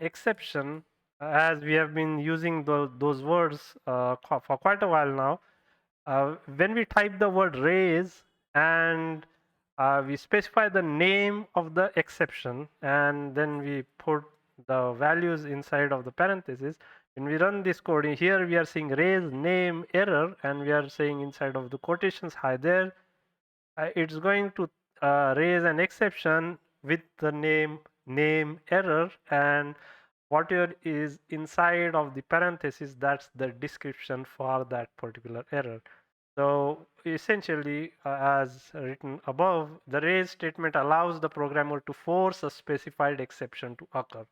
exception, as we have been using those words for quite a while now, when we type the word raise and we specify the name of the exception and then we put the values inside of the parenthesis, when we run this code in here, we are saying raise name error, and we are saying inside of the quotations hi there, it's going to raise an exception with the name error, and whatever is inside of the parenthesis, that's the description for that particular error. So essentially, as written above, the raise statement allows the programmer to force a specified exception to occur,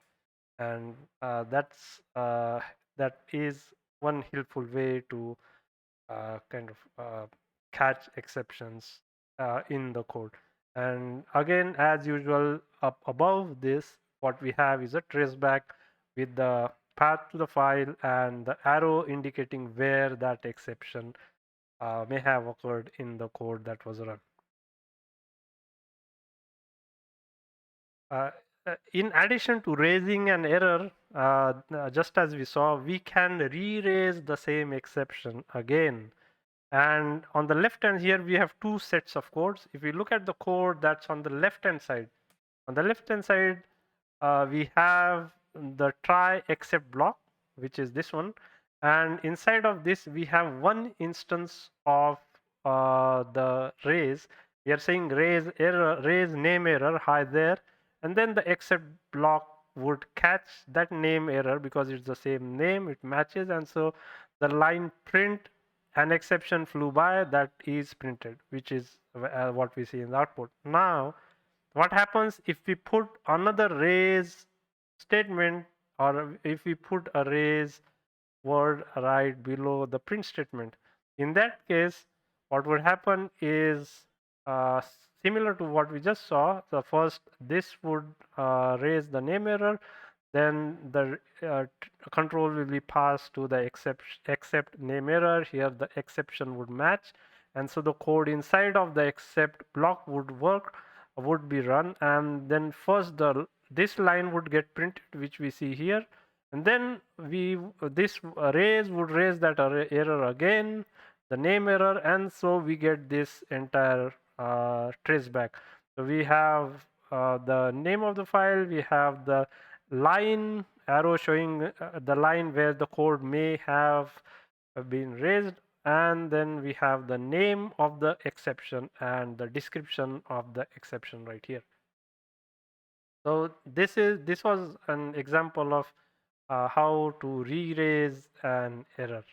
and that is one helpful way to kind of catch exceptions in the code. And again, as usual, up above this, what we have is a traceback with the path to the file and the arrow indicating where that exception may have occurred in the code that was run. Uh, in addition to raising an error, just as we saw, we can re-raise the same exception again. And on the left hand here, we have two sets of codes. If we look at the code that's on the left hand side, we have the try except block, which is this one. And inside of this, we have one instance of the raise. We are saying raise error, raise name error, hi there. And then the except block would catch that name error because it's the same name, it matches. And so the line print an exception flew by, that is printed, which is what we see in the output. Now, what happens if we put another raise statement, or if we put a raise word right below the print statement? In that case, what would happen is uh, similar to what we just saw. So first, this would raise the name error, then the control will be passed to the except name error. Here the exception would match, and so the code inside of the except block would be run, and then first this line would get printed, which we see here, and then this raise would raise that error again, the name error, and so we get this entire trace back. So we have the name of the file, we have the line arrow showing the line where the code may have been raised, and then we have the name of the exception and the description of the exception right here. So this was an example of how to re-raise an error.